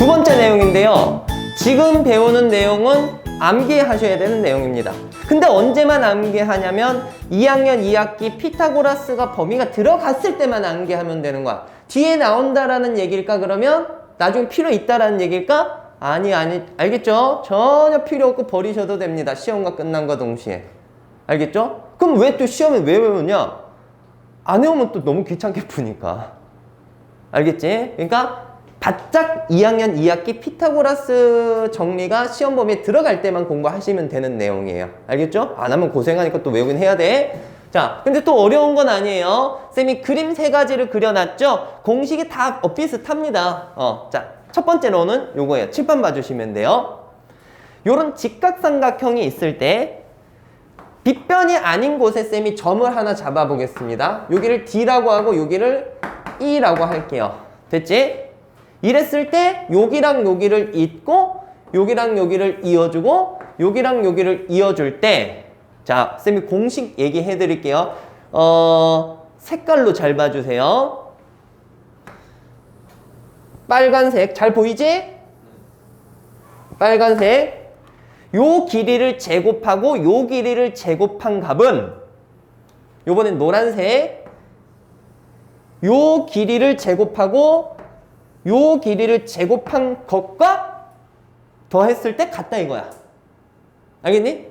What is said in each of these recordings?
두 번째 내용인데요. 지금 배우는 내용은 암기하셔야 되는 내용입니다. 근데 언제만 암기하냐면 2학년 2학기 피타고라스가 범위가 들어갔을 때만 암기하면 되는 거야. 뒤에 나온다라는 얘기일까 그러면? 나중에 필요 있다라는 얘기일까? 아니 알겠죠? 전혀 필요 없고 버리셔도 됩니다. 시험과 끝난 거 동시에. 알겠죠? 그럼 왜 또 시험에 왜 외우냐? 안 외우면 또 너무 귀찮게 푸니까. 알겠지? 그러니까 바짝 2학년 2학기 피타고라스 정리가 시험 범위에 들어갈 때만 공부하시면 되는 내용이에요. 알겠죠? 안 하면 고생하니까 또 외우긴 해야 돼. 자, 근데 또 어려운 건 아니에요. 쌤이 그림 3가지를 그려놨죠? 공식이 다 비슷합니다. 자, 첫 번째로는 요거예요. 칠판 봐주시면 돼요. 요런 직각삼각형이 있을 때 빗변이 아닌 곳에 쌤이 점을 하나 잡아보겠습니다. 여기를 D라고 하고 여기를 E라고 할게요. 됐지? 이랬을 때 여기랑 여기를 잇고 여기랑 여기를 이어주고 여기랑 여기를 이어줄 때 자, 쌤이 공식 얘기해 드릴게요. 색깔로 잘 봐주세요. 빨간색 잘 보이지? 빨간색 요 길이를 제곱하고 요 길이를 제곱한 값은 요번엔 노란색 요 길이를 제곱하고 요 길이를 제곱한 것과 더했을 때 같다 이거야. 알겠니?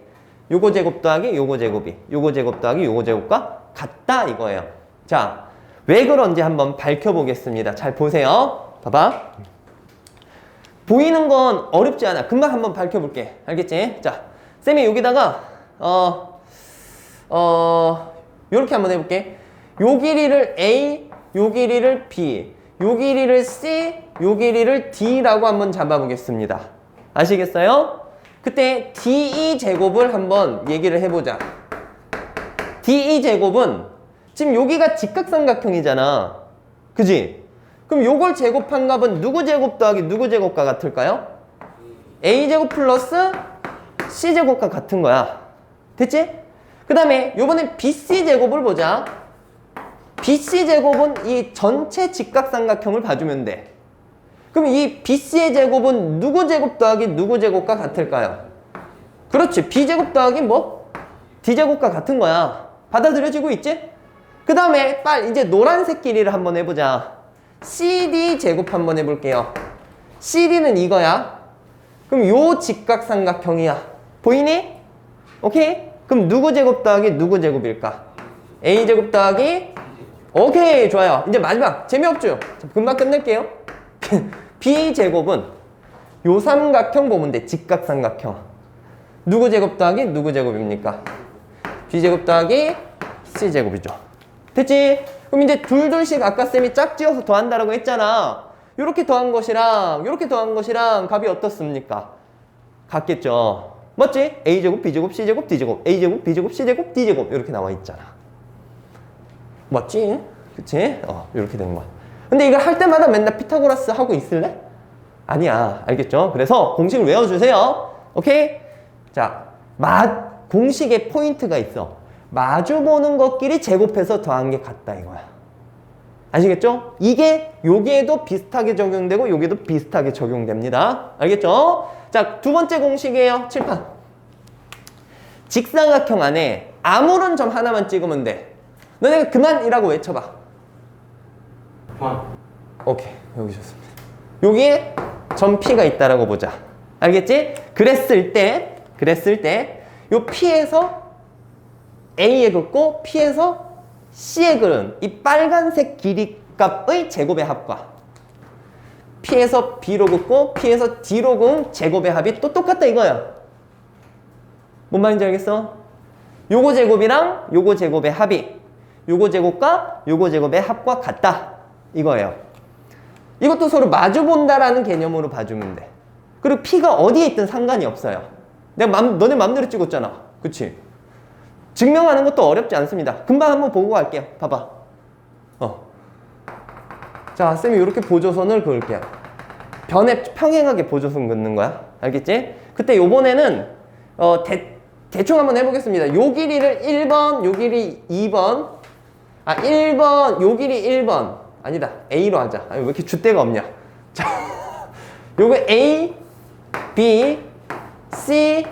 요거 제곱 더하기 요거 제곱이 요거 제곱 더하기 요거 제곱과 같다 이거예요. 자, 왜 그런지 한번 밝혀보겠습니다. 잘 보세요. 봐봐. 보이는 건 어렵지 않아. 금방 한번 밝혀볼게. 알겠지? 자, 쌤이 여기다가 요렇게 한번 해볼게. 요 길이를 A, 요 길이를 B, 요 길이를 C, 요 길이를 D라고 한번 잡아보겠습니다. 아시겠어요? 그때 DE 제곱을 한번 얘기를 해보자. DE 제곱은 지금 여기가 직각삼각형이잖아. 그지? 그럼 요걸 제곱한 값은 누구 제곱 더하기 누구 제곱과 같을까요? A 제곱 플러스 C 제곱과 같은 거야. 됐지? 그 다음에 요번엔 BC 제곱을 보자. BC 제곱은 이 전체 직각삼각형을 봐주면 돼. 그럼 이 BC의 제곱은 누구 제곱 더하기 누구 제곱과 같을까요? 그렇지. B 제곱 더하기 뭐? D 제곱과 같은 거야. 받아들여지고 있지? 그 다음에 빨리 이제 노란색 길이를 한번 해보자. CD 제곱 한번 해볼게요. CD는 이거야. 그럼 요 직각삼각형이야. 보이니? 오케이? 그럼 누구 제곱 더하기 누구 제곱일까? A 제곱 더하기 오케이 좋아요. 이제 마지막 재미없죠? 금방 끝낼게요. B제곱은 요 삼각형 보면 돼. 직각삼각형. 누구 제곱 더하기 누구 제곱입니까? B제곱 더하기 C제곱이죠. 됐지? 그럼 이제 둘둘씩 아까 쌤이 짝지어서 더한다라고 했잖아. 요렇게 더한 것이랑 요렇게 더한 것이랑 값이 어떻습니까? 같겠죠. 맞지? A제곱, B제곱, C제곱, D제곱, A제곱, B제곱, C제곱, D제곱 이렇게 나와 있잖아. 맞지? 그치? 이렇게 되는 거야. 근데 이걸 할 때마다 맨날 피타고라스 하고 있을래? 아니야. 알겠죠? 그래서 공식을 외워주세요. 오케이? 자, 공식에 포인트가 있어. 마주보는 것끼리 제곱해서 더한 게 같다 이거야. 아시겠죠? 이게 여기에도 비슷하게 적용되고 여기에도 비슷하게 적용됩니다. 알겠죠? 자, 두 번째 공식이에요. 칠판. 직사각형 안에 아무런 점 하나만 찍으면 돼. 너네가 그만이라고 외쳐봐. 오케이. 여기 좋습니다. 여기에 점 P가 있다라고 보자. 알겠지? 그랬을 때 요 P에서 A에 긋고 P에서 C에 그은 이 빨간색 길이 값의 제곱의 합과 P에서 B로 긋고 P에서 D로 그은 제곱의 합이 또 똑같다 이거야. 뭔 말인지 알겠어? 요거 제곱이랑 요거 제곱의 합이 요거 제곱과 요거 제곱의 합과 같다 이거예요. 이것도 서로 마주 본다라는 개념으로 봐주면 돼. 그리고 P가 어디에 있든 상관이 없어요. 너네 맘대로 찍었잖아. 그치? 증명하는 것도 어렵지 않습니다. 금방 한번 보고 갈게요. 봐봐. 자, 쌤이 이렇게 보조선을 그을게요. 변에 평행하게 보조선 긋는 거야. 알겠지? 그때 요번에는 대충 한번 해보겠습니다. 요 길이를 1번, 요 길이 2번 1번, 요 길이 1번 아니다. A로 하자. 왜 이렇게 줏대가 없냐. 자, 요거 A, B, C,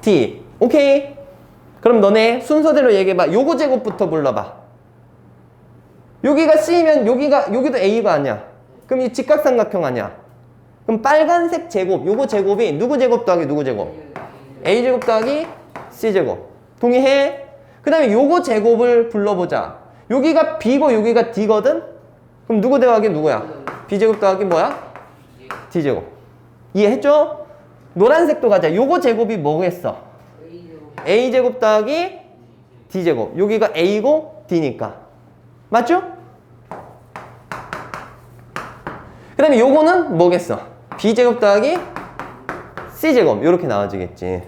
D. 오케이? 그럼 너네 순서대로 얘기해봐. 요거 제곱부터 불러봐. 여기가 C면 여기도 A가 아니야. 그럼 이 직각삼각형 아니야. 그럼 빨간색 제곱, 요거 제곱이 누구 제곱 더하기 누구 제곱? A 제곱 더하기 C 제곱. 동의해? 그 다음에 요거 제곱을 불러보자. 여기가 B고 여기가 D거든? 그럼 누구 더하기 누구야? B 제곱 더하기 뭐야? D 제곱. 이해했죠? 노란색도 가자. 요거 제곱이 뭐겠어? A 제곱 더하기 D 제곱. 여기가 A고 D니까. 맞죠? 그 다음에 요거는 뭐겠어? B 제곱 더하기 C 제곱. 요렇게 나와지겠지.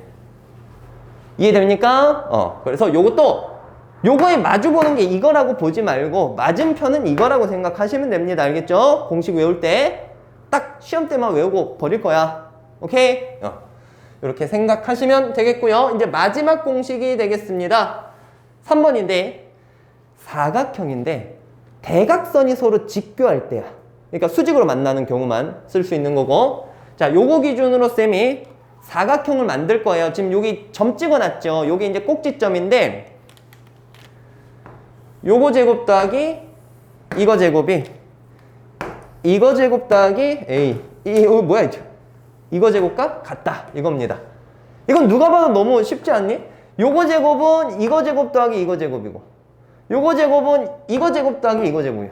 이해됩니까? 그래서 요것도 요거에 마주 보는 게 이거라고 보지 말고 맞은편은 이거라고 생각하시면 됩니다. 알겠죠? 공식 외울 때 딱 시험 때만 외우고 버릴 거야. 오케이? 이렇게 생각하시면 되겠고요. 이제 마지막 공식이 되겠습니다. 3번인데 사각형인데 대각선이 서로 직교할 때야. 그러니까 수직으로 만나는 경우만 쓸 수 있는 거고. 자, 요거 기준으로 쌤이 사각형을 만들 거예요. 지금 여기 점 찍어놨죠. 요게 이제 꼭지점인데 요거 제곱 더하기 이거 제곱이 이거 제곱 더하기 A. 이거 뭐야 이거? 이거 제곱과 같다. 이겁니다. 이건 누가 봐도 너무 쉽지 않니? 요거 제곱은 이거 제곱 더하기 이거 제곱이고 요거 제곱은 이거 제곱 더하기 이거 제곱이야.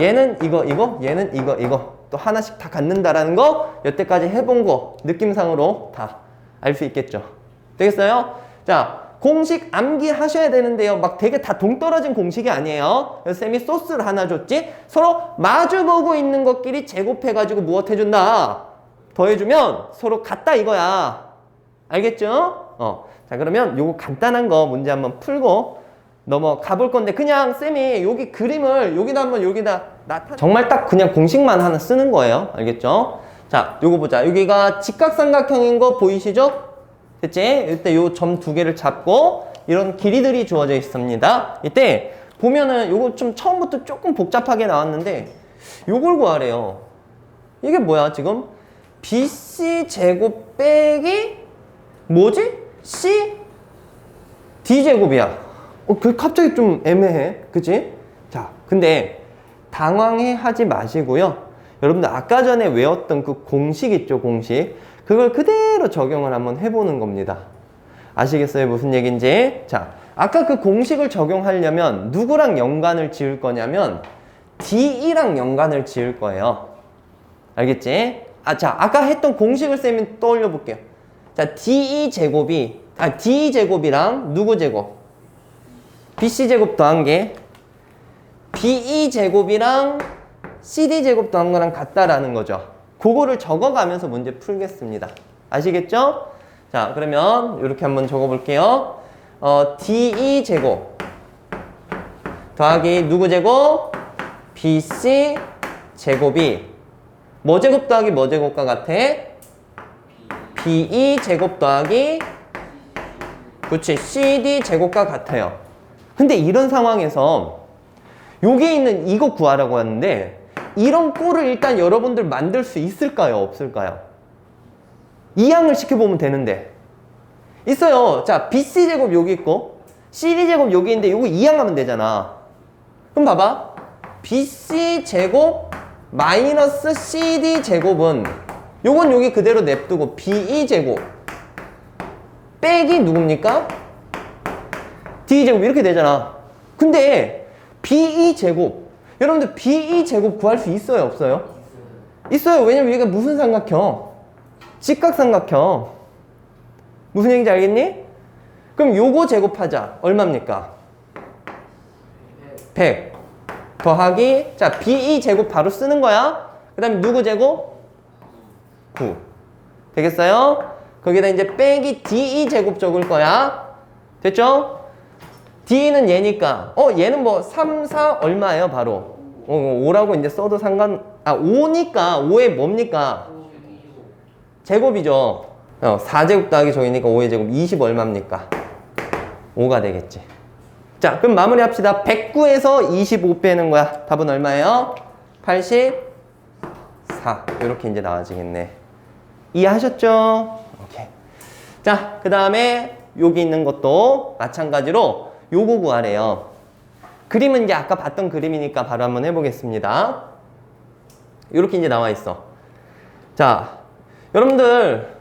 얘는 이거 얘는 이거 또 하나씩 다 갖는다라는 거 여태까지 해본 거 느낌상으로 다 알 수 있겠죠. 되겠어요? 자, 공식 암기하셔야 되는데요. 막 되게 다 동떨어진 공식이 아니에요. 그래서 쌤이 소스를 하나 줬지. 서로 마주보고 있는 것끼리 제곱해가지고 무엇 해준다? 더해주면 서로 같다 이거야. 알겠죠? 자, 그러면 요거 간단한 거 문제 한번 풀고 넘어가 볼 건데 그냥 쌤이 여기 그림을 여기다 정말 딱 그냥 공식만 하나 쓰는 거예요. 알겠죠? 자, 요거 보자. 여기가 직각삼각형인 거 보이시죠? 됐지? 이때 요 점 두 개를 잡고 이런 길이들이 주어져 있습니다. 이때 보면은 요거 좀 처음부터 조금 복잡하게 나왔는데 요걸 구하래요. 이게 뭐야 지금? BC 제곱 빼기 뭐지? C D 제곱이야. 그 갑자기 좀 애매해. 그치? 자, 근데 당황해 하지 마시고요. 여러분들 아까 전에 외웠던 그 공식 있죠, 공식. 그걸 그대로 적용을 한번 해보는 겁니다. 아시겠어요? 무슨 얘기인지? 자, 아까 그 공식을 적용하려면 누구랑 연관을 지을 거냐면 DE랑 연관을 지을 거예요. 알겠지? 자, 아까 했던 공식을 쌤이 떠올려 볼게요. 자, DE 제곱이랑 누구 제곱? BC 제곱 더한 게 BE 제곱이랑 CD 제곱 더한 거랑 같다라는 거죠. 그거를 적어가면서 문제 풀겠습니다. 아시겠죠? 자, 그러면 이렇게 한번 적어볼게요. DE 제곱 더하기 누구 제곱? BC 제곱이 뭐 제곱 더하기 뭐 제곱과 같아? BE 제곱 더하기 그렇지 CD 제곱과 같아요. 근데 이런 상황에서 여기 있는 이거 구하라고 하는데 이런 꼴을 일단 여러분들 만들 수 있을까요? 없을까요? 이항을 시켜보면 되는데 있어요. 자, BC 제곱 여기 있고 CD 제곱 여기 있는데 이거 이항하면 되잖아. 그럼 봐봐. BC 제곱 마이너스 CD 제곱은 요건 여기 그대로 냅두고 BE 제곱 빼기 누굽니까? D 제곱 이렇게 되잖아. 근데 BE 제곱 여러분들 BE 제곱 구할 수 있어요? 없어요? 있어요. 왜냐면 이게 무슨 삼각형? 직각삼각형. 무슨 얘기인지 알겠니? 그럼 요거 제곱하자. 얼마입니까? 100 더하기 자 BE 제곱 바로 쓰는 거야. 그 다음에 누구 제곱? 9 되겠어요? 거기다 이제 빼기 DE 제곱 적을 거야. 됐죠? D는 얘니까 얘는 뭐 3, 4 얼마예요 바로? 5라고 이제 써도 5니까 5에 뭡니까? 제곱이죠. 4제곱 더하기 저기니까 5의 제곱 20 얼마입니까? 5가 되겠지. 자, 그럼 마무리 합시다. 109에서 25 빼는 거야. 답은 얼마예요? 84 4 이렇게 이제 나와지겠네. 이해하셨죠? 오케이. 자, 그 다음에 여기 있는 것도 마찬가지로 요거 구하래요. 그림은 이제 아까 봤던 그림이니까 바로 한번 해보겠습니다. 이렇게 이제 나와 있어. 자, 여러분들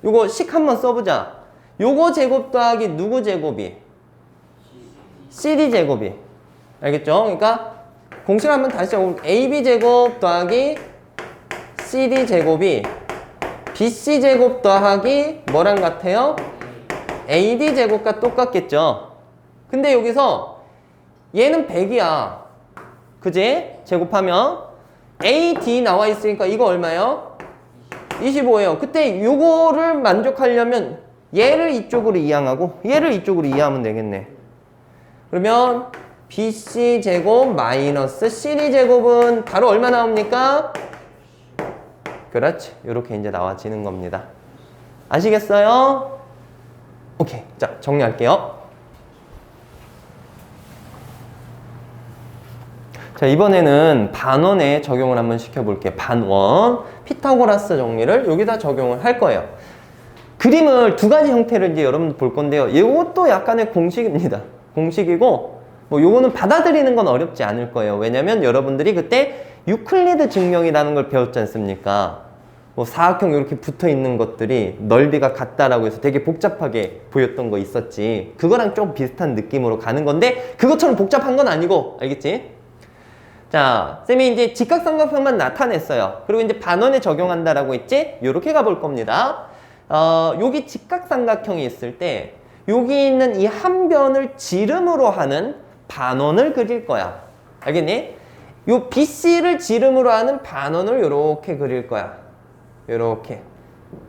요거 식 한번 써보자. 요거 제곱 더하기 누구 제곱이? CD 제곱이. 알겠죠? 그러니까 공식을 한번 다시 적어볼게요. AB 제곱 더하기 CD 제곱이 BC 제곱 더하기 뭐랑 같아요? AD 제곱과 똑같겠죠? 근데 여기서 얘는 100이야. 그지? 제곱하면 AD 나와 있으니까 이거 얼마예요? 25예요. 그때 요거를 만족하려면 얘를 이쪽으로 이항하고 얘를 이쪽으로 이항하면 되겠네. 그러면 BC 제곱 마이너스 CD 제곱은 바로 얼마 나옵니까? 그렇지. 이렇게 이제 나와지는 겁니다. 아시겠어요? 오케이. 자, 정리할게요. 자, 이번에는 반원에 적용을 한번 시켜볼게요. 반원. 피타고라스 정리를 여기다 적용을 할 거예요. 그림을 두 가지 형태를 이제 여러분들 볼 건데요. 이것도 약간의 공식입니다. 공식이고, 뭐 요거는 받아들이는 건 어렵지 않을 거예요. 왜냐면 여러분들이 그때 유클리드 증명이라는 걸 배웠지 않습니까? 뭐 사각형 이렇게 붙어 있는 것들이 넓이가 같다라고 해서 되게 복잡하게 보였던 거 있었지. 그거랑 좀 비슷한 느낌으로 가는 건데 그것처럼 복잡한 건 아니고, 알겠지? 자, 쌤이 이제 직각삼각형만 나타냈어요. 그리고 이제 반원에 적용한다라고 했지? 요렇게 가볼 겁니다. 여기 직각삼각형이 있을 때 여기 있는 이 한 변을 지름으로 하는 반원을 그릴 거야. 알겠니? 요 BC를 지름으로 하는 반원을 요렇게 그릴 거야. 요렇게.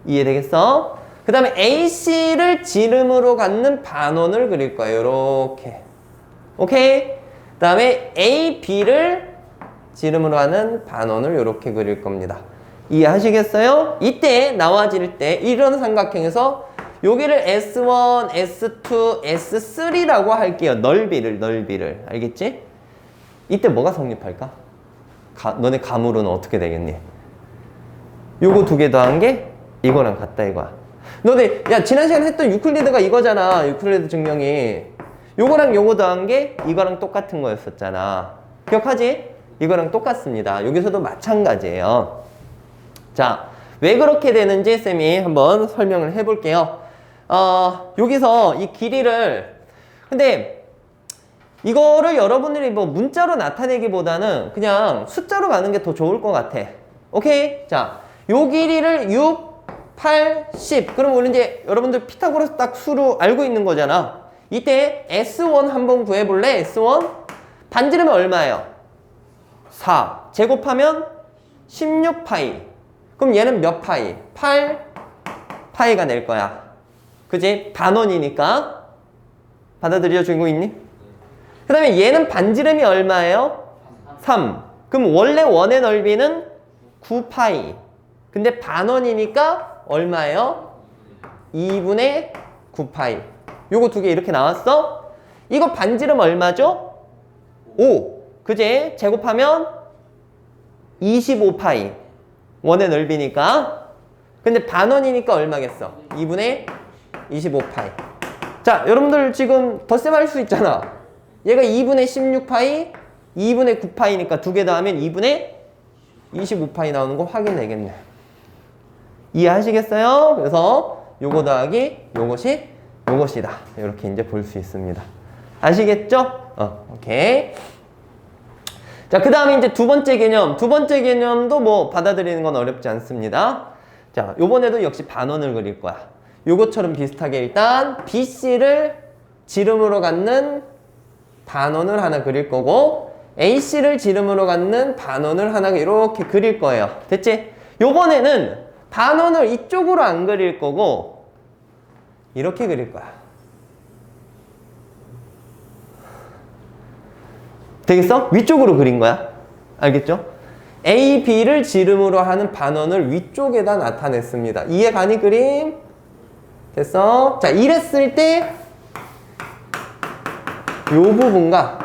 이해되겠어? 그 다음에 AC를 지름으로 갖는 반원을 그릴 거야. 요렇게. 오케이? 그 다음에 AB를 지름으로 하는 반원을 요렇게 그릴 겁니다. 이해하시겠어요? 이때 나와질 때 이런 삼각형에서 여기를 S1, S2, S3라고 할게요. 넓이를. 알겠지? 이때 뭐가 성립할까? 너네 감으로는 어떻게 되겠니? 요거 두 개 더한 게 이거랑 같다 이거야. 너네 야 지난 시간에 했던 유클리드가 이거잖아. 유클리드 증명이. 요거랑 요거 더한 게 이거랑 똑같은 거였었잖아. 기억하지? 이거랑 똑같습니다. 여기서도 마찬가지예요. 자, 왜 그렇게 되는지 쌤이 한번 설명을 해볼게요. 여기서 이 길이를, 근데 이거를 여러분들이 뭐 문자로 나타내기보다는 그냥 숫자로 가는 게 더 좋을 것 같아. 오케이? 자, 요 길이를 6, 8, 10. 그럼 우리 이제 여러분들 피타고라스 딱 수로 알고 있는 거잖아. 이때 S1 한번 구해볼래? S1? 반지름은 얼마예요? 4. 제곱하면 16파이. 그럼 얘는 몇 파이? 8 파이가 낼 거야. 그지? 반원이니까. 받아들여 주고 있니? 그 다음에 얘는 반지름이 얼마예요? 3. 그럼 원래 원의 넓이는 9파이. 근데 반원이니까 얼마예요? 2분의 9파이. 요거 두 개 이렇게 나왔어? 이거 반지름 얼마죠? 5. 그지? 제곱하면 25파이. 원의 넓이니까. 근데 반원이니까 얼마겠어? 2분의 25파이. 자, 여러분들 지금 덧셈 할 수 있잖아. 얘가 2분의 16파이, 2분의 9파이니까 두 개 더하면 2분의 25파이 나오는 거 확인되겠네. 이해하시겠어요? 그래서 요거 더하기 요것이다. 이렇게 이제 볼 수 있습니다. 아시겠죠? 오케이. 자, 그 다음에 이제 두 번째 개념. 두 번째 개념도 뭐 받아들이는 건 어렵지 않습니다. 자, 요번에도 역시 반원을 그릴 거야. 요것처럼 비슷하게 일단 BC를 지름으로 갖는 반원을 하나 그릴 거고 AC를 지름으로 갖는 반원을 하나 이렇게 그릴 거예요. 됐지? 요번에는 반원을 이쪽으로 안 그릴 거고 이렇게 그릴 거야. 되겠어? 위쪽으로 그린 거야. 알겠죠? A, B를 지름으로 하는 반원을 위쪽에다 나타냈습니다. 이해 가니 그림? 됐어? 자, 이랬을 때 요 부분과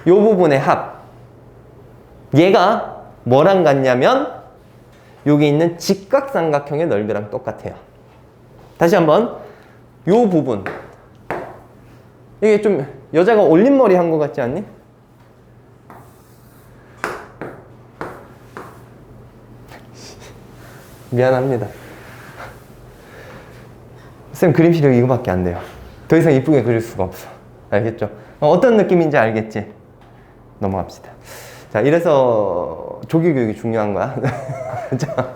요 부분의 합, 얘가 뭐랑 같냐면 여기 있는 직각삼각형의 넓이랑 똑같아요. 다시 한번 요 부분 이게 좀 여자가 올림머리 한 것 같지 않니? 미안합니다. 쌤 그림 실력이 이거밖에 안 돼요. 더 이상 이쁘게 그릴 수가 없어. 알겠죠? 어떤 느낌인지 알겠지? 넘어갑시다. 자, 이래서 조기 교육이 중요한 거야. 자,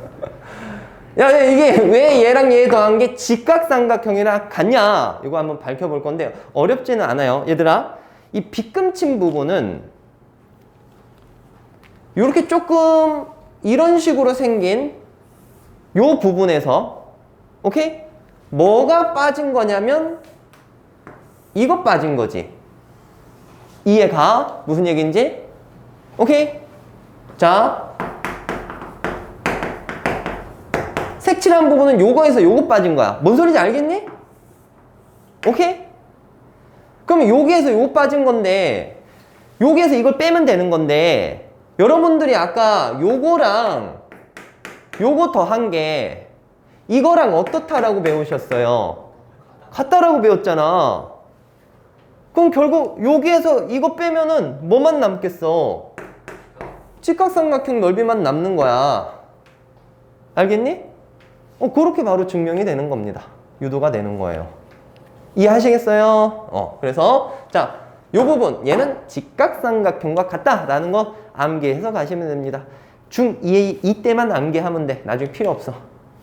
야, 이게 왜 얘랑 얘 더한 게 직각삼각형이랑 같냐? 이거 한번 밝혀볼 건데요. 어렵지는 않아요. 얘들아, 이 빗금친 부분은 이렇게 조금 이런 식으로 생긴 요 부분에서 오케이? 뭐가 빠진 거냐면 이거 빠진 거지. 이해가? 무슨 얘기인지? 오케이? 자, 색칠한 부분은 요거에서 요거 빠진 거야. 뭔 소리인지 알겠니? 오케이? 그럼 여기에서 요거 빠진 건데 여기에서 이걸 빼면 되는 건데 여러분들이 아까 요거랑 요거 더한 게 이거랑 어떻다라고 배우셨어요? 같다라고 배웠잖아. 그럼 결국 여기에서 이거 빼면은 뭐만 남겠어? 직각삼각형 넓이만 남는 거야. 알겠니? 그렇게 바로 증명이 되는 겁니다. 유도가 되는 거예요. 이해하시겠어요? 그래서 자, 요 부분 얘는 직각삼각형과 같다라는 거 암기해서 가시면 됩니다. 중2 이때만 암기하면 돼. 나중에 필요 없어.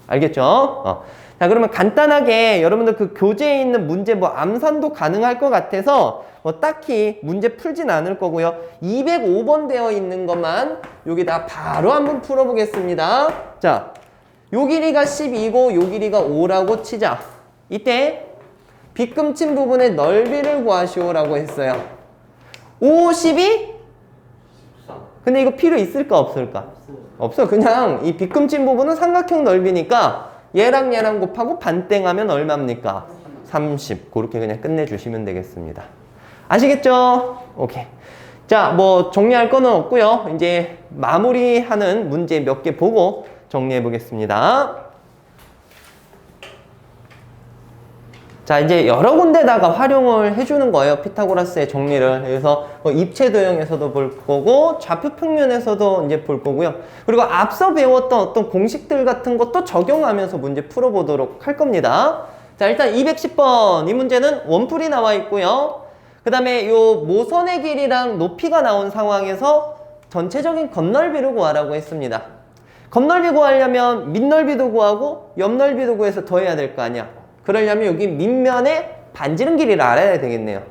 알겠죠? 자, 그러면 간단하게 여러분들 그 교재에 있는 문제 뭐 암산도 가능할 것 같아서 뭐 딱히 문제 풀진 않을 거고요. 205번 되어 있는 것만 여기다 바로 한번 풀어보겠습니다. 자, 요 길이가 12고 요 길이가 5라고 치자. 이때 빗금친 부분의 넓이를 구하시오라고 했어요. 5, 12? 근데 이거 필요 있을까 없을까? 없어. 그냥 이 빗금친 부분은 삼각형 넓이니까 얘랑 얘랑 곱하고 반땡하면 얼마입니까? 30. 그렇게 그냥 끝내주시면 되겠습니다. 아시겠죠? 오케이. 자, 뭐 정리할 거는 없고요. 이제 마무리하는 문제 몇 개 보고 정리해 보겠습니다. 자, 이제 여러 군데다가 활용을 해주는 거예요. 피타고라스의 정리를. 그래서 입체 도형에서도 볼 거고 좌표 평면에서도 이제 볼 거고요. 그리고 앞서 배웠던 어떤 공식들 같은 것도 적용하면서 문제 풀어보도록 할 겁니다. 자, 일단 210번 이 문제는 원뿔이 나와 있고요. 그 다음에 요 모선의 길이랑 높이가 나온 상황에서 전체적인 겉넓이를 구하라고 했습니다. 겉넓이 구하려면 밑넓이도 구하고 옆넓이도 구해서 더해야 될 거 아니야. 그러려면 여기 밑면의 반지름 길이를 알아야 되겠네요.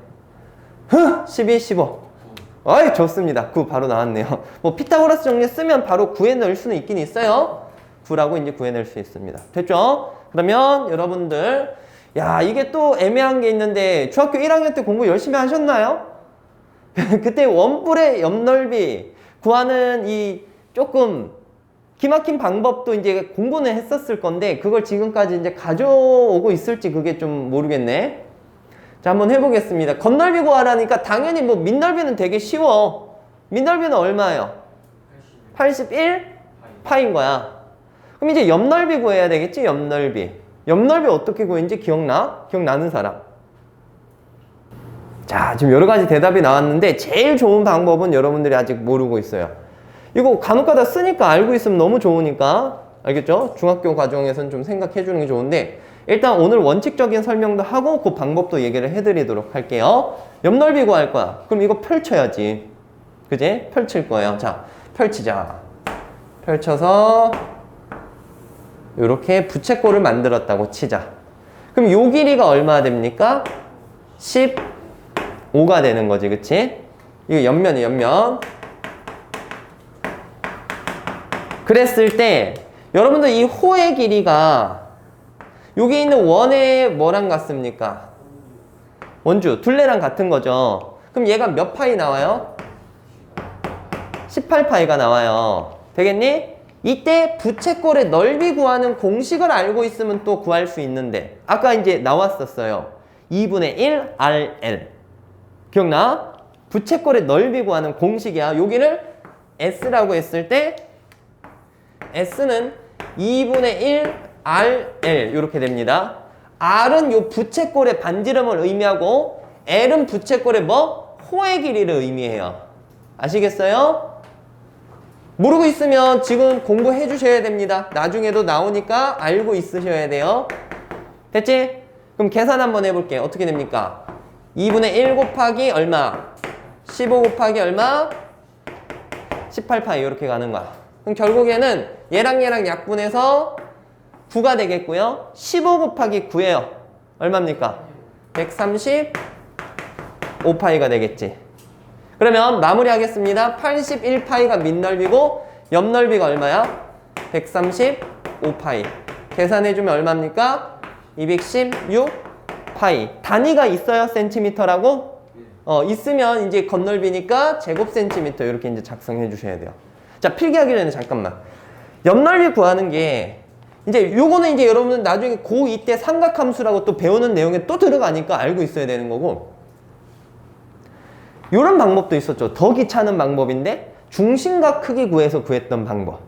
12, 15. 어이, 좋습니다. 9 바로 나왔네요. 뭐 피타고라스 정리 쓰면 바로 9에 넣을 수는 있긴 있어요. 9라고 이제 구해낼 수 있습니다. 됐죠? 그러면 여러분들, 야, 이게 또 애매한 게 있는데 중학교 1학년 때 공부 열심히 하셨나요? 그때 원뿔의 옆넓이 구하는 이 조금 기막힌 방법도 이제 공부는 했었을 건데 그걸 지금까지 이제 가져오고 있을지 그게 좀 모르겠네. 자, 한번 해보겠습니다. 겉넓이 구하라니까 당연히 뭐 밑넓이는 되게 쉬워. 밑넓이는 얼마예요? 81 파인 거야. 그럼 이제 옆넓이 구해야 되겠지? 옆넓이. 옆넓이 어떻게 구했는지 기억나? 기억나는 사람? 자, 지금 여러 가지 대답이 나왔는데 제일 좋은 방법은 여러분들이 아직 모르고 있어요. 이거 간혹가다 쓰니까 알고 있으면 너무 좋으니까 알겠죠? 중학교 과정에서는 좀 생각해 주는 게 좋은데 일단 오늘 원칙적인 설명도 하고 그 방법도 얘기를 해드리도록 할게요. 옆넓이 구할 거야. 그럼 이거 펼쳐야지. 그지? 펼칠 거예요. 자, 펼치자. 펼쳐서 이렇게 부채꼴을 만들었다고 치자. 그럼 요 길이가 얼마 됩니까? 15가 되는 거지. 그치? 이거 옆면이 옆면. 그랬을 때 여러분들 이 호의 길이가 여기 있는 원의 뭐랑 같습니까? 원주, 둘레랑 같은 거죠. 그럼 얘가 몇 파이 나와요? 18파이가 나와요. 되겠니? 이때 부채꼴의 넓이 구하는 공식을 알고 있으면 또 구할 수 있는데 아까 이제 나왔었어요. 2분의 1 RL 기억나? 부채꼴의 넓이 구하는 공식이야. 여기를 S라고 했을 때 S는 2분의 1 RL 이렇게 됩니다. R은 요 부채꼴의 반지름을 의미하고 L은 부채꼴의 뭐? 호의 길이를 의미해요. 아시겠어요? 모르고 있으면 지금 공부해 주셔야 됩니다. 나중에도 나오니까 알고 있으셔야 돼요. 됐지? 그럼 계산 한번 해볼게요. 어떻게 됩니까? 2분의 1 곱하기 얼마? 15 곱하기 얼마? 18파이 이렇게 가는 거야. 그럼 결국에는 얘랑 약분해서 9가 되겠고요. 15 곱하기 9예요. 얼마입니까? 135파이가 되겠지. 그러면 마무리하겠습니다. 81파이가 밑넓이고 옆넓이가 얼마야? 135파이. 계산해주면 얼마입니까? 216파이. 단위가 있어요? 센티미터라고? 있으면 이제 겉넓이니까 제곱센티미터 이렇게 이제 작성해 주셔야 돼요. 자, 필기하기 전에 잠깐만. 옆넓이 구하는 게 이제 요거는 이제 여러분들 나중에 고2 때 삼각함수라고 또 배우는 내용에 또 들어가니까 알고 있어야 되는 거고, 요런 방법도 있었죠. 더 귀찮은 방법인데 중심각 크기 구해서 구했던 방법.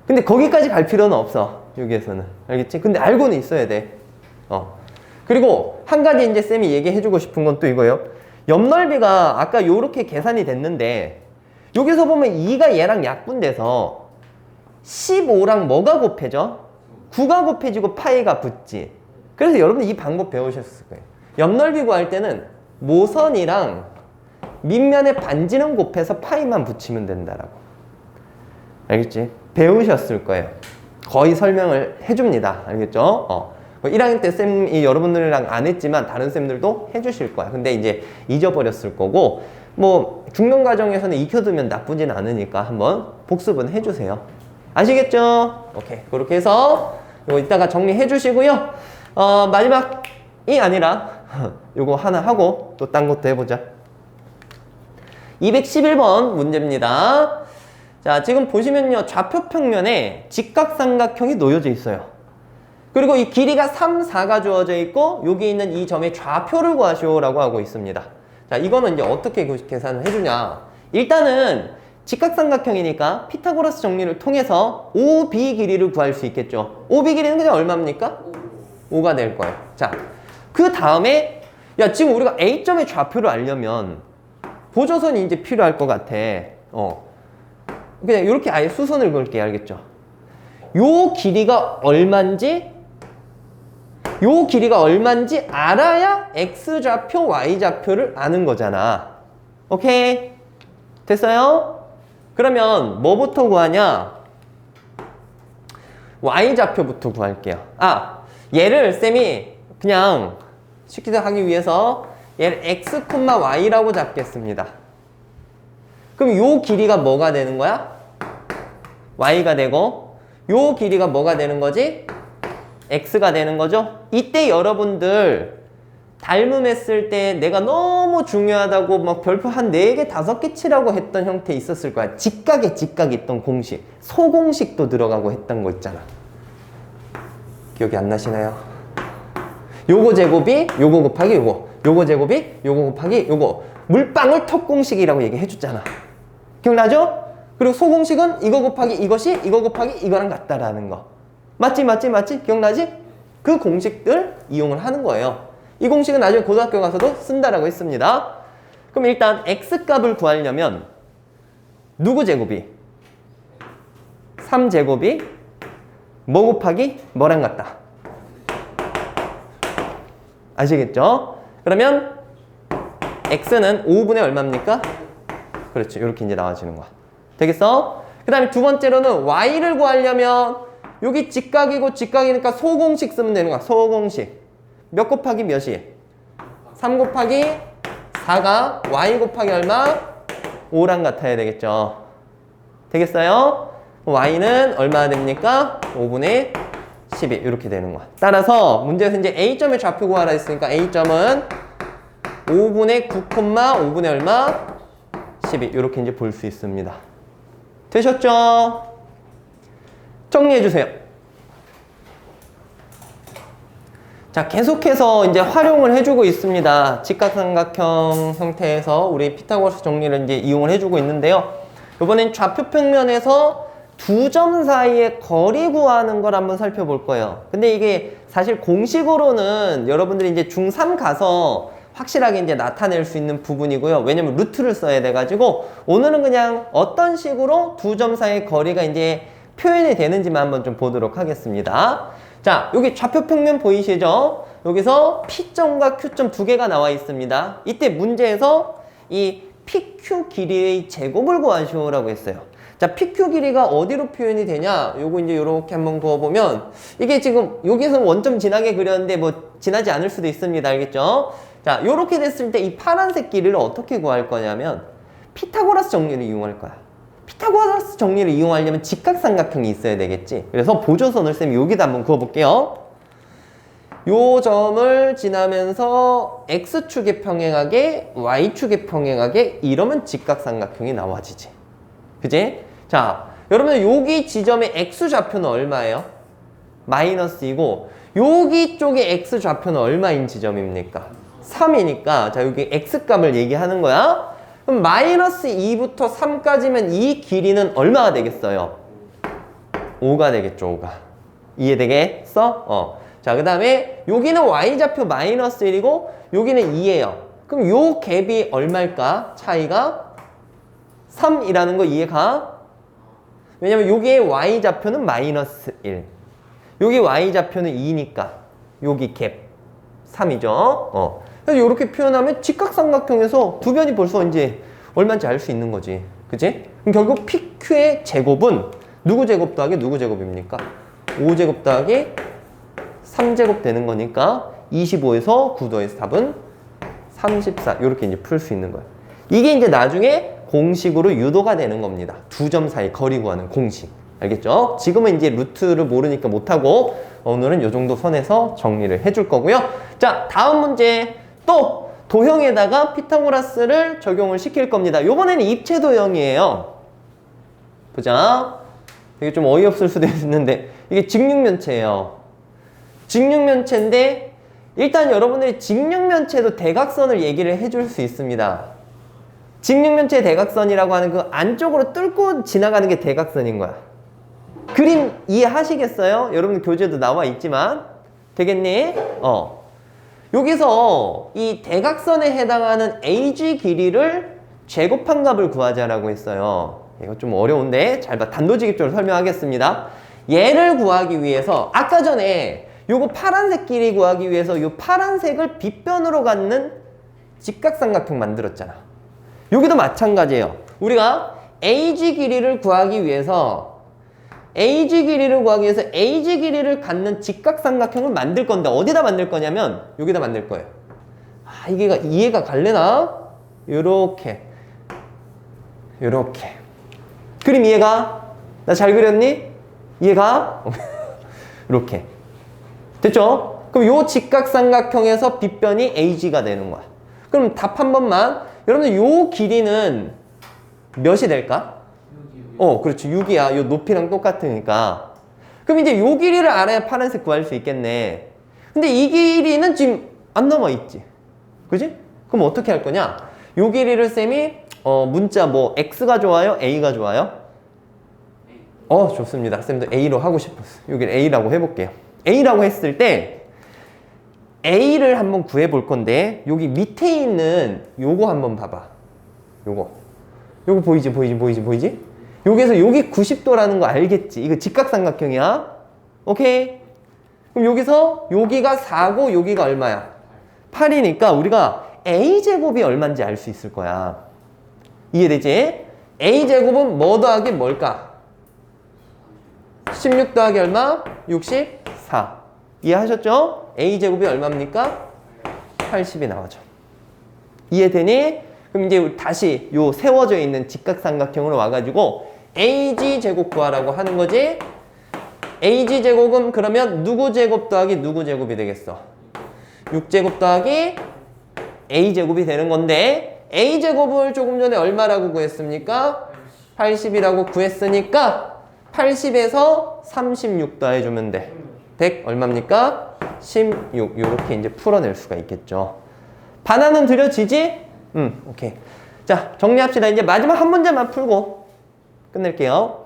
근데 거기까지 갈 필요는 없어. 여기에서는. 알겠지? 근데 알고는 있어야 돼. 그리고 한 가지 이제 쌤이 얘기해주고 싶은 건 또 이거예요. 옆넓이가 아까 요렇게 계산이 됐는데 여기서 보면 2가 얘랑 약분돼서 15랑 뭐가 곱해져? 9가 곱해지고 파이가 붙지. 그래서 여러분 이 방법 배우셨을 거예요. 옆넓이 구할 때는 모선이랑 밑면에 반지름 곱해서 파이만 붙이면 된다라고. 알겠지? 배우셨을 거예요. 거의 설명을 해줍니다. 알겠죠? 뭐 1학년 때 쌤이 여러분들이랑 안 했지만 다른 쌤들도 해주실 거야. 근데 이제 잊어버렸을 거고, 뭐 중간 과정에서는 익혀두면 나쁘진 않으니까 한번 복습은 해주세요. 아시겠죠? 오케이. 그렇게 해서 이거 이따가 정리해 주시고요. 마지막이 아니라 요거 하나 하고 또 딴 것도 해보자. 211번 문제입니다. 자, 지금 보시면요. 좌표 평면에 직각삼각형이 놓여져 있어요. 그리고 이 길이가 3, 4가 주어져 있고 여기 있는 이 점의 좌표를 구하시오라고 하고 있습니다. 자, 이거는 이제 어떻게 계산을 해주냐. 일단은 직각삼각형이니까 피타고라스 정리를 통해서 OB 길이를 구할 수 있겠죠. OB 길이는 그냥 얼마입니까? 5가 될 거예요. 자, 그 다음에 야, 지금 우리가 A점의 좌표를 알려면 보조선이 이제 필요할 것 같아. 그냥 이렇게 아예 수선을 그을게요. 알겠죠? 요 길이가 얼만지 알아야 X좌표, Y좌표를 아는 거잖아. 오케이? 됐어요? 그러면 뭐부터 구하냐? Y좌표부터 구할게요. 얘를 쌤이 그냥 쉽게 하기 위해서 얘를 X, Y라고 잡겠습니다. 그럼 요 길이가 뭐가 되는 거야? Y가 되고 요 길이가 뭐가 되는 거지? X가 되는 거죠? 이때 여러분들 닮음했을 때 내가 너무 중요하다고 막 별표 한 4개, 5개 치라고 했던 형태 있었을 거야. 직각에 있던 공식, 소공식도 들어가고 했던 거 있잖아. 기억이 안 나시나요? 요거 제곱이 요거 곱하기 요거 제곱이 요거 곱하기 요거 물방울 턱공식이라고 얘기해 줬잖아. 기억나죠? 그리고 소공식은 이거 곱하기 이것이 이거 곱하기 이거랑 같다라는 거. 맞지? 기억나지? 그 공식들 이용을 하는 거예요. 이 공식은 나중에 고등학교 가서도 쓴다라고 했습니다. 그럼 일단 X값을 구하려면 누구 제곱이? 3제곱이 뭐 곱하기 뭐랑 같다. 아시겠죠? 그러면 X는 5분의 얼마입니까? 그렇죠. 이렇게 이제 나와지는 거야. 되겠어? 그 다음에 두 번째로는 Y를 구하려면 여기 직각이니까 소공식 쓰면 되는 거야. 소공식. 몇 곱하기 몇이? 3 곱하기 4가 Y 곱하기 얼마? 5랑 같아야 되겠죠. 되겠어요? Y는 얼마나 됩니까? 5분의 12 이렇게 되는 거야. 따라서 문제에서 이제 A점의 좌표 구하라 했으니까 A점은 5분의 9, 5분의 얼마? 12 이렇게 이제 볼 수 있습니다. 되셨죠? 정리해 주세요. 자, 계속해서 이제 활용을 해주고 있습니다. 직각삼각형 형태에서 우리 피타고라스 정리를 이제 이용을 해주고 있는데요. 이번엔 좌표 평면에서 두 점 사이의 거리 구하는 걸 한번 살펴볼 거예요. 근데 이게 사실 공식으로는 여러분들이 이제 중3 가서 확실하게 이제 나타낼 수 있는 부분이고요. 왜냐면 루트를 써야 돼가지고 오늘은 그냥 어떤 식으로 두 점 사이의 거리가 이제 표현이 되는지만 한번 좀 보도록 하겠습니다. 자, 여기 좌표 평면 보이시죠? 여기서 P점과 Q점 두 개가 나와 있습니다. 이때 문제에서 이 PQ 길이의 제곱을 구하시오라고 했어요. 자, PQ 길이가 어디로 표현이 되냐? 요거 이제 요렇게 한번 그어보면 이게 지금 여기서 원점 진하게 그렸는데 뭐 진하지 않을 수도 있습니다. 알겠죠? 자, 요렇게 됐을 때 이 파란색 길이를 어떻게 구할 거냐면 피타고라스 정리를 이용할 거야. 피타고라스 정리를 이용하려면 직각삼각형이 있어야 되겠지. 그래서 보조선을 쌤이 여기다 한번 그어볼게요. 요 점을 지나면서 X축에 평행하게 Y축에 평행하게 이러면 직각삼각형이 나와지지. 그지? 자, 여러분 여기 지점의 X좌표는 얼마예요? 마이너스이고 여기 쪽의 X좌표는 얼마인 지점입니까? 3이니까 자 여기 X값을 얘기하는 거야. 그럼 마이너스 2부터 3까지면 이 길이는 얼마가 되겠어요? 5가 되겠죠. 5가. 이해되겠어? 자, 그 다음에 여기는 Y좌표 마이너스 1이고 여기는 2예요. 그럼 요 갭이 얼마일까? 차이가 3이라는 거 이해가? 왜냐면 여기에 Y좌표는 마이너스 1. 여기 Y좌표는 2니까 여기 갭 3이죠. 그래서 이렇게 표현하면 직각삼각형에서 두 변이 벌써 이제 얼마인지 알 수 있는 거지. 그치? 그럼 결국 PQ의 제곱은 누구 제곱 더하기 누구 제곱입니까? 5제곱 더하기 3제곱 되는 거니까 25에서 9 더해서 답은 34. 이렇게 이제 풀 수 있는 거야. 이게 이제 나중에 공식으로 유도가 되는 겁니다. 두 점 사이 거리 구하는 공식. 알겠죠? 지금은 이제 루트를 모르니까 못하고 오늘은 이 정도 선에서 정리를 해줄 거고요. 자, 다음 문제 또 도형에다가 피타고라스를 적용을 시킬 겁니다. 이번에는 입체 도형이에요. 보자. 이게 좀 어이없을 수도 있는데 이게 직육면체예요. 직육면체인데 일단 여러분들이 직육면체도 대각선을 얘기를 해줄 수 있습니다. 직육면체 대각선이라고 하는 그 안쪽으로 뚫고 지나가는 게 대각선인 거야. 그림 이해하시겠어요? 여러분 교재도 나와 있지만 되겠니? 여기서 이 대각선에 해당하는 AG 길이를 제곱한 값을 구하자라고 했어요. 이거 좀 어려운데 잘 봐. 단도직입적으로 설명하겠습니다. 얘를 구하기 위해서 아까 전에 요거 파란색 길이 구하기 위해서 요 파란색을 빗변으로 갖는 직각삼각형 만들었잖아. 여기도 마찬가지예요. 우리가 AG 길이를 구하기 위해서 AG 길이를 갖는 직각삼각형을 만들 건데 어디다 만들 거냐면 여기다 만들 거예요. 아, 이게 이해가 갈래나? 요렇게 그림 이해가? 나 잘 그렸니? 이해가? 이렇게 됐죠? 그럼 요 직각삼각형에서 빗변이 AG가 되는 거야. 그럼 답 한 번만. 여러분들 요 길이는 몇이 될까? 그렇지. 6이야. 요 높이랑 똑같으니까. 그럼 이제 요 길이를 알아야 파란색 구할 수 있겠네. 근데 이 길이는 지금 안 남아있지. 그지? 그럼 어떻게 할 거냐? 요 길이를 쌤이 문자 뭐 X가 좋아요? A가 좋아요? 좋습니다. 쌤도 A로 하고 싶었어. 여기를 A라고 해볼게요. A라고 했을 때 A를 한번 구해볼 건데 여기 밑에 있는 요거 한번 봐봐. 요거 보이지? 여기서 여기 90도라는 거 알겠지? 이거 직각삼각형이야. 오케이? 그럼 여기서 여기가 4고 여기가 얼마야? 8이니까 우리가 A제곱이 얼마인지 알 수 있을 거야. 이해되지? A제곱은 뭐 더하기 뭘까? 16 더하기 얼마? 64. 이해하셨죠? A제곱이 얼마입니까? 80이 나오죠. 이해되니? 그럼 이제 다시 요 세워져 있는 직각삼각형으로 와가지고 AG 제곱 구하라고 하는 거지. AG 제곱은 그러면 누구 제곱 더하기 누구 제곱이 되겠어? 6제곱 더하기 A 제곱이 되는 건데 A 제곱을 조금 전에 얼마라고 구했습니까? 80이라고 구했으니까 80에서 36 더해주면 돼. 100 얼마입니까? 16. 요렇게 이제 풀어낼 수가 있겠죠. 반환은 드려지지? 오케이. 자, 정리합시다. 이제 마지막 한 문제만 풀고 끝낼게요.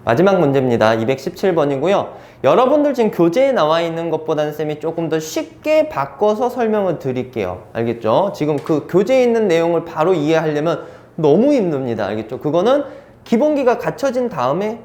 마지막 문제입니다. 217번이고요. 여러분들 지금 교재에 나와 있는 것보다는 쌤이 조금 더 쉽게 바꿔서 설명을 드릴게요. 알겠죠? 지금 그 교재에 있는 내용을 바로 이해하려면 너무 힘듭니다. 알겠죠? 그거는 기본기가 갖춰진 다음에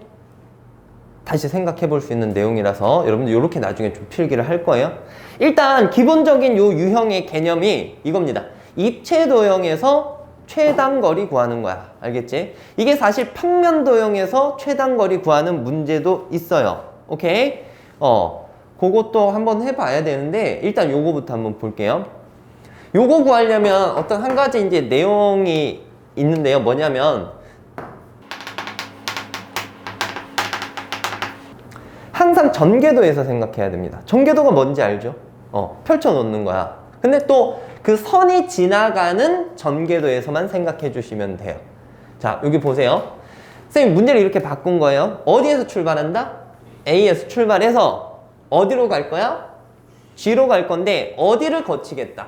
다시 생각해 볼 수 있는 내용이라서 여러분들 이렇게 나중에 좀 필기를 할 거예요. 일단 기본적인 요 유형의 개념이 이겁니다. 입체도형에서 최단거리 구하는 거야. 알겠지? 이게 사실 평면도형에서 최단거리 구하는 문제도 있어요. 오케이? 그것도 한번 해봐야 되는데 일단 요거부터 한번 볼게요. 요거 구하려면 어떤 한 가지 이제 내용이 있는데요. 뭐냐면 항상 전개도에서 생각해야 됩니다. 전개도가 뭔지 알죠? 펼쳐 놓는 거야. 근데 또 그 선이 지나가는 전개도에서만 생각해 주시면 돼요. 자, 여기 보세요. 선생님 문제를 이렇게 바꾼 거예요. 어디에서 출발한다? A에서 출발해서 어디로 갈 거야? G로 갈 건데 어디를 거치겠다?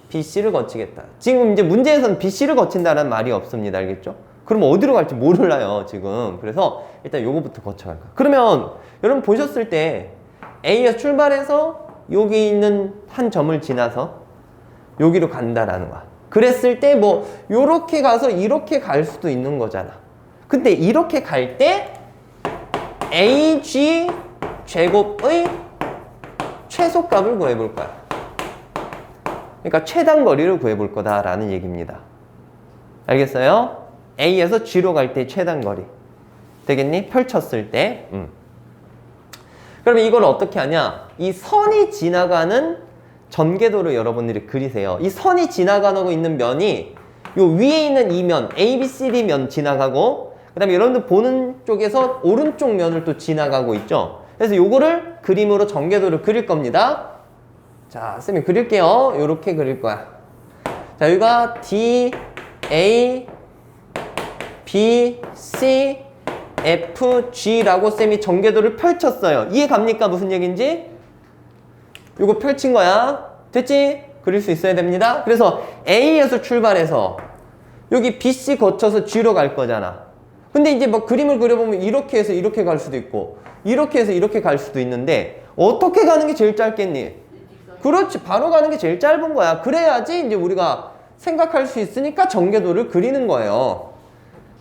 BC를 거치겠다. 지금 이제 문제에서는 BC를 거친다는 말이 없습니다. 알겠죠? 그럼 어디로 갈지 몰라요, 지금. 그래서 일단 요거부터 거쳐갈 거야. 그러면 여러분 보셨을 때 A에서 출발해서 여기 있는 한 점을 지나서 여기로 간다라는 거야. 그랬을 때 뭐 요렇게 가서 이렇게 갈 수도 있는 거잖아. 근데 이렇게 갈 때 AG 제곱의 최소값을 구해볼 거야. 그러니까 최단거리를 구해볼 거다라는 얘기입니다. 알겠어요? A에서 G로 갈 때 최단거리. 되겠니? 펼쳤을 때. 그러면 이걸 어떻게 하냐? 이 선이 지나가는 전개도를 여러분들이 그리세요. 이 선이 지나가고 있는 면이 요 위에 있는 이 면, ABCD 면 지나가고 그 다음에 여러분들 보는 쪽에서 오른쪽 면을 또 지나가고 있죠. 그래서 요거를 그림으로 전개도를 그릴 겁니다. 자, 쌤이 그릴게요. 요렇게 그릴 거야. 자, 여기가 D, A, B, C, F, G라고 쌤이 전개도를 펼쳤어요. 이해 갑니까? 무슨 얘기인지? 요거 펼친 거야. 됐지? 그릴 수 있어야 됩니다. 그래서 A에서 출발해서 여기 BC 거쳐서 G로 갈 거잖아. 근데 이제 뭐 그림을 그려보면 이렇게 해서 이렇게 갈 수도 있고 이렇게 해서 이렇게 갈 수도 있는데 어떻게 가는 게 제일 짧겠니? 그렇지. 바로 가는 게 제일 짧은 거야. 그래야지 이제 우리가 생각할 수 있으니까 전개도를 그리는 거예요.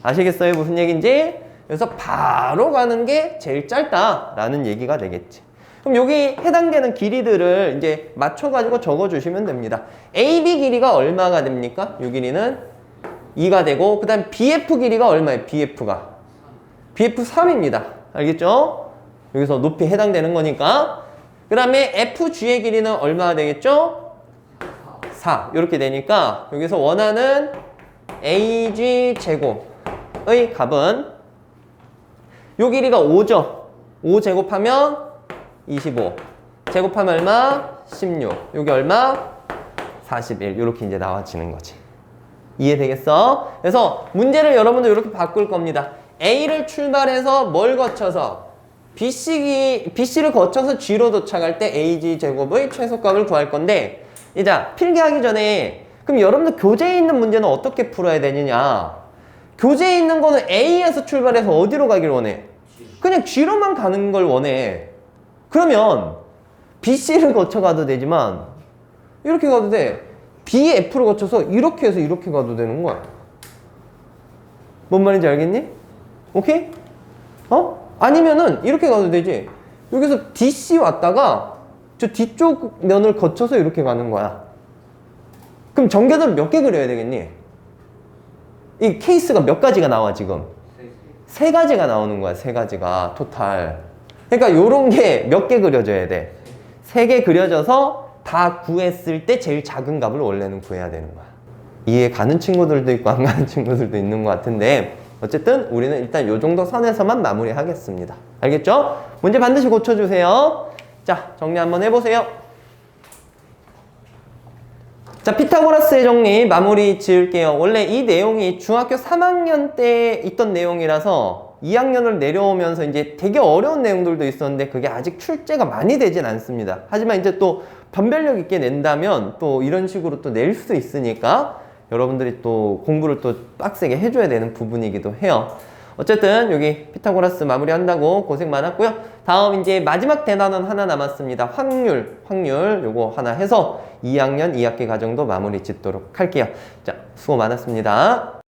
아시겠어요? 무슨 얘기인지? 그래서 바로 가는 게 제일 짧다라는 얘기가 되겠지. 그럼 여기 해당되는 길이들을 이제 맞춰가지고 적어주시면 됩니다. AB 길이가 얼마가 됩니까? 이 길이는 2가 되고, 그 다음 BF 길이가 얼마예요? BF가? BF 3입니다. 알겠죠? 여기서 높이 해당되는 거니까. 그 다음에 FG의 길이는 얼마가 되겠죠? 4. 이렇게 되니까 여기서 원하는 AG 제곱의 값은 요 길이가 5죠? 5 제곱하면 25. 제곱하면 얼마? 16. 여기 얼마? 41. 이렇게 이제 나와지는 거지. 이해되겠어? 그래서 문제를 여러분들 이렇게 바꿀 겁니다. A를 출발해서 뭘 거쳐서? BC를 거쳐서 G로 도착할 때 AG 제곱의 최소값을 구할 건데, 이제 필기하기 전에 그럼 여러분들 교재에 있는 문제는 어떻게 풀어야 되느냐? 교재에 있는 거는 A에서 출발해서 어디로 가길 원해? 그냥 G로만 가는 걸 원해. 그러면 BC를 거쳐 가도 되지만 이렇게 가도 돼. BF를 거쳐서 이렇게 해서 이렇게 가도 되는 거야. 뭔 말인지 알겠니? 오케이? 아니면은 이렇게 가도 되지. 여기서 DC 왔다가 저 뒤쪽 면을 거쳐서 이렇게 가는 거야. 그럼 전개도를 몇 개 그려야 되겠니? 이 케이스가 몇 가지가 나와 지금? 세 가지가 나오는 거야. 세 가지가 토탈. 그러니까 요런 게 몇 개 그려져야 돼? 3개 그려져서 다 구했을 때 제일 작은 값을 원래는 구해야 되는 거야. 이해 가는 친구들도 있고 안 가는 친구들도 있는 것 같은데 어쨌든 우리는 일단 요 정도 선에서만 마무리하겠습니다. 알겠죠? 문제 반드시 고쳐주세요. 자, 정리 한번 해보세요. 자, 피타고라스의 정리 마무리 지을게요. 원래 이 내용이 중학교 3학년 때 있던 내용이라서 2학년을 내려오면서 이제 되게 어려운 내용들도 있었는데 그게 아직 출제가 많이 되진 않습니다. 하지만 이제 또 변별력 있게 낸다면 또 이런 식으로 또 낼 수 있으니까 여러분들이 또 공부를 또 빡세게 해줘야 되는 부분이기도 해요. 어쨌든 여기 피타고라스 마무리한다고 고생 많았고요. 다음 이제 마지막 대단원 하나 남았습니다. 확률 요거 하나 해서 2학년 2학기 과정도 마무리 짓도록 할게요. 자, 수고 많았습니다.